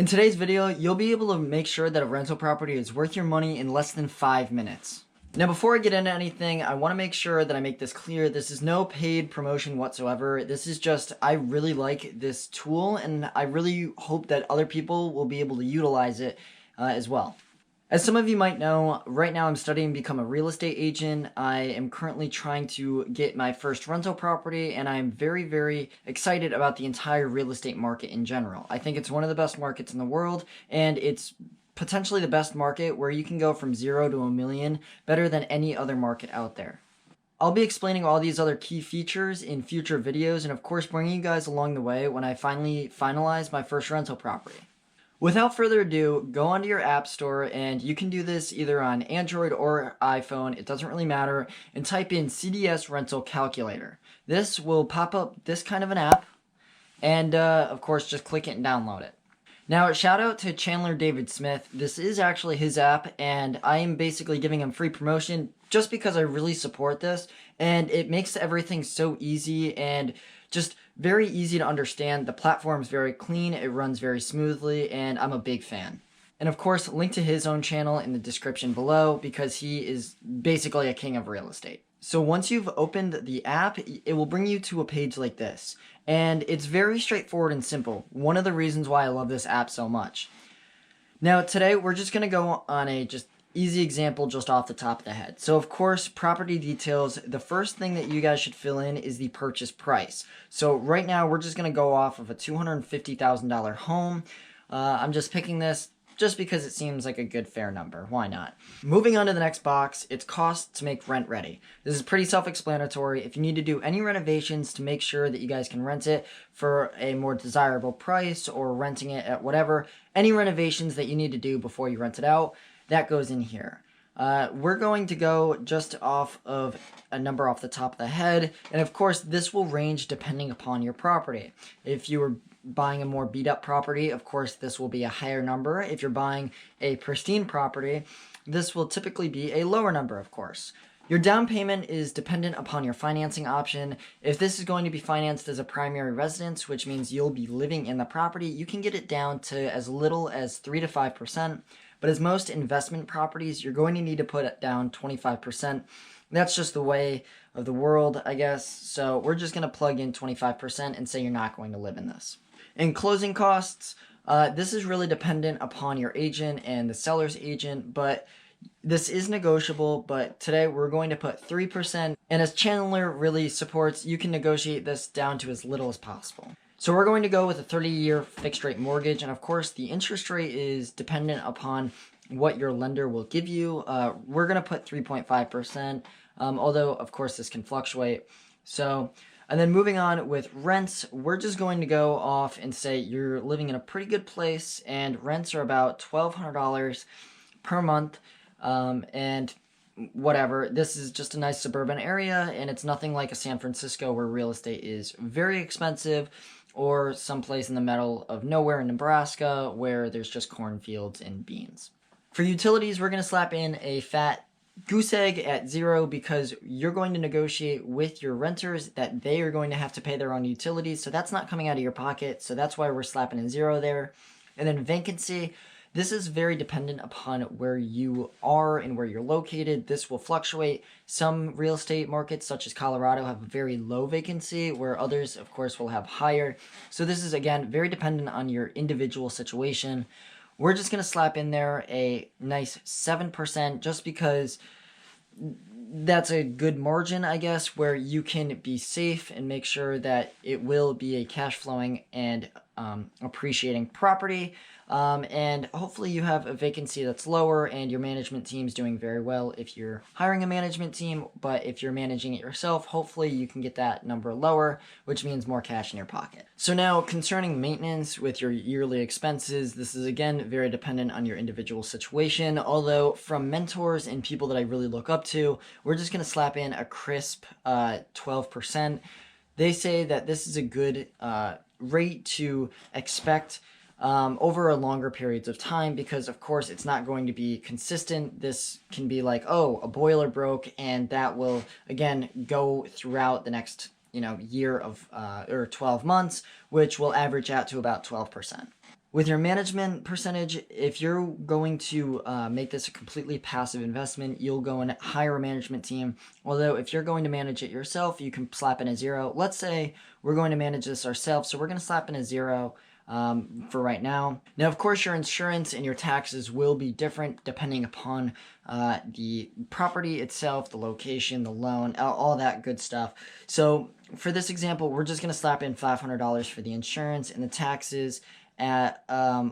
In today's video, you'll be able to make sure that a rental property is worth your money in less than 5 minutes. Now, before I get into anything, I want to make sure that I make this clear. This is no paid promotion whatsoever. This is just, I really like this tool, and I really hope that other people will be able to utilize it as well. As some of you might know, right now I'm studying to become a real estate agent. I am currently trying to get my first rental property, and I'm very, very excited about the entire real estate market in general. I think it's one of the best markets in the world, and it's potentially the best market where you can go from 0 to a million better than any other market out there. I'll be explaining all these other key features in future videos, and of course bringing you guys along the way when I finally finalize my first rental property. Without further ado, go onto your app store, and you can do this either on Android or iPhone, it doesn't really matter, and type in CDS Rental Calculator. This will pop up this kind of an app, and of course just click it and download it. Now, shout out to Chandler David Smiths. This is actually his app, and I am basically giving him free promotion just because I really support this, and it makes everything so easy and just very easy to understand. The platform is very clean, it runs very smoothly, and I'm a big fan. And of course, link to his own channel in the description below because he is basically a king of real estate. So once you've opened the app, it will bring you to a page like this. And it's very straightforward and simple. One of the reasons why I love this app so much. Now today, we're just going to go on a just easy example just off the top of the head. So of course, property details, the first thing that you guys should fill in is the purchase price. So right now, we're just going to go off of a $250,000 home. I'm just picking this just because it seems like a good fair number. Why not? Moving on to the next box, it's cost to make rent ready. This is pretty self-explanatory. If you need to do any renovations to make sure that you guys can rent it for a more desirable price or renting it at whatever, any renovations that you need to do before you rent it out, that goes in here. We're going to go just off of a number off the top of the head, and of course this will range depending upon your property. If you were buying a more beat up property, of course this will be a higher number. If you're buying a pristine property, this will typically be a lower number, of course. Your down payment is dependent upon your financing option. If this is going to be financed as a primary residence, which means you'll be living in the property, you can get it down to as little as 3 to 5%. But as most investment properties, you're going to need to put it down 25%. That's just the way of the world, I guess. So we're just going to plug in 25% and say you're not going to live in this. In closing costs, this is really dependent upon your agent and the seller's agent, but this is negotiable. But today we're going to put 3%. And as Chandler really supports, you can negotiate this down to as little as possible. So we're going to go with a 30-year fixed rate mortgage, and of course the interest rate is dependent upon what your lender will give you. We're going to put 3.5%, although of course this can fluctuate. So, and then moving on with rents, we're just going to go off and say you're living in a pretty good place, and rents are about $1,200 per month, and whatever. This is just a nice suburban area, and it's nothing like a San Francisco where real estate is very expensive, or someplace in the middle of nowhere in Nebraska where there's just cornfields and beans. For utilities, we're going to slap in a fat goose egg at 0 because you're going to negotiate with your renters that they are going to have to pay their own utilities, so that's not coming out of your pocket, so that's why we're slapping in 0 there. And then vacancy, this is very dependent upon where you are and where you're located. This will fluctuate. Some real estate markets, such as Colorado, have a very low vacancy, where others, of course, will have higher. So this is, again, very dependent on your individual situation. We're just going to slap in there a nice 7% just because that's a good margin, I guess, where you can be safe and make sure that it will be a cash flowing and appreciating property. And hopefully you have a vacancy that's lower and your management team's doing very well if you're hiring a management team, but if you're managing it yourself, hopefully you can get that number lower, which means more cash in your pocket. So now, concerning maintenance with your yearly expenses, this is again very dependent on your individual situation, although from mentors and people that I really look up to, we're just going to slap in a crisp 12%. They say that this is a good rate to expect over a longer periods of time because, of course, it's not going to be consistent. This can be like, oh, a boiler broke, and that will, again, go throughout the next, year of or 12 months, which will average out to about 12%. With your management percentage, if you're going to make this a completely passive investment, you'll go and hire a management team. Although if you're going to manage it yourself, you can slap in a 0. Let's say we're going to manage this ourselves, so we're going to slap in a 0 for right now. Now, of course, your insurance and your taxes will be different depending upon the property itself, the location, the loan, all that good stuff. So for this example, we're just going to slap in $500 for the insurance and the taxes at,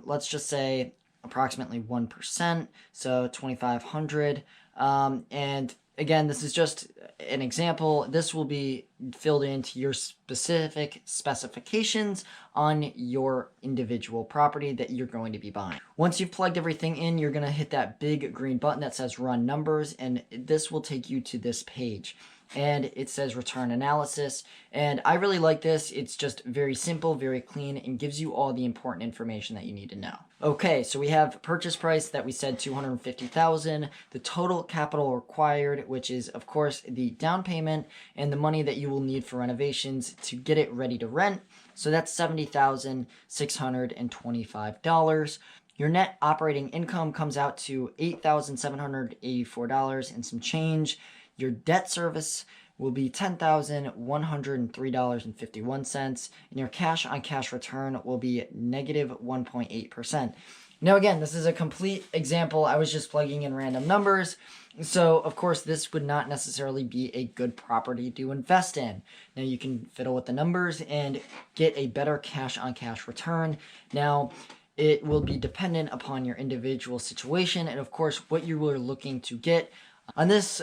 let's just say, approximately 1%, so 2,500. And again, this is just an example. This will be filled into your specific specifications on your individual property that you're going to be buying. Once you've plugged everything in, you're going to hit that big green button that says Run Numbers, and this will take you to this page. And it says return analysis, and I really like this. It's just very simple, very clean, and gives you all the important information that you need to know. Okay, so we have purchase price that we said $250,000, the total capital required, which is of course the down payment and the money that you will need for renovations to get it ready to rent. So that's $70,625. Your net operating income comes out to $8,784 and some change. Your debt service will be $10,103.51, and your cash-on-cash return will be negative 1.8%. Now, again, this is a complete example. I was just plugging in random numbers. So, of course, this would not necessarily be a good property to invest in. Now, you can fiddle with the numbers and get a better cash-on-cash return. Now, it will be dependent upon your individual situation and, of course, what you are looking to get. On this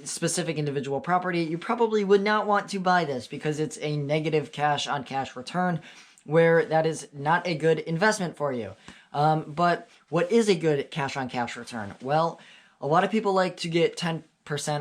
specific individual property, you probably would not want to buy this because it's a negative cash-on-cash return, where that is not a good investment for you. But what is a good cash-on-cash return? Well, a lot of people like to get 10%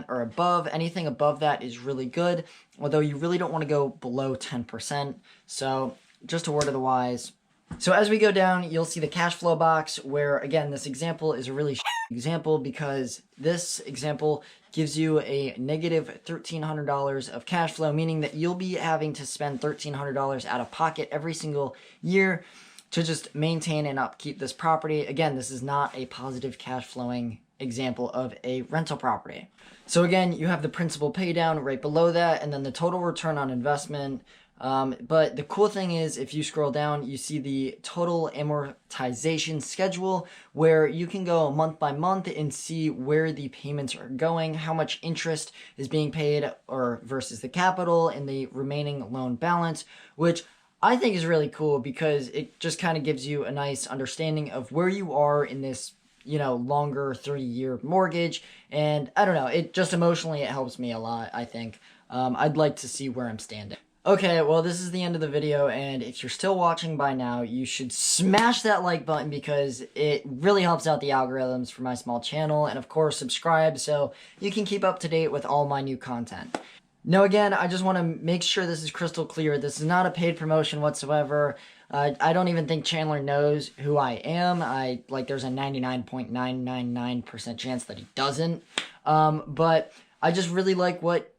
or above. Anything above that is really good, although you really don't want to go below 10%. So just a word of the wise. So as we go down, you'll see the cash flow box where, again, this example is a really example because this example gives you a negative $1,300 of cash flow, meaning that you'll be having to spend $1,300 out of pocket every single year to just maintain and upkeep this property. Again, this is not a positive cash flowing example of a rental property. So again, you have the principal pay down right below that, and then the total return on investment. But the cool thing is, if you scroll down, you see the total amortization schedule where you can go month by month and see where the payments are going, how much interest is being paid or versus the capital and the remaining loan balance, which I think is really cool because it just kind of gives you a nice understanding of where you are in this, longer 30-year mortgage. And I don't know, it just emotionally, it helps me a lot, I think. I'd like to see where I'm standing. Okay, well, this is the end of the video, and if you're still watching by now, you should smash that like button because it really helps out the algorithms for my small channel, and of course, subscribe so you can keep up to date with all my new content. Now, again, I just want to make sure this is crystal clear. This is not a paid promotion whatsoever. I don't even think Chandler knows who I am. There's a 99.999% chance that he doesn't. But I just really like what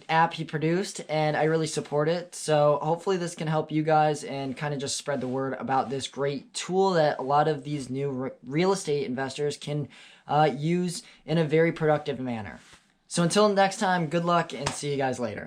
app he produced, and I really support it. So hopefully this can help you guys and kind of just spread the word about this great tool that a lot of these new real estate investors can use in a very productive manner. So until next time, good luck and see you guys later.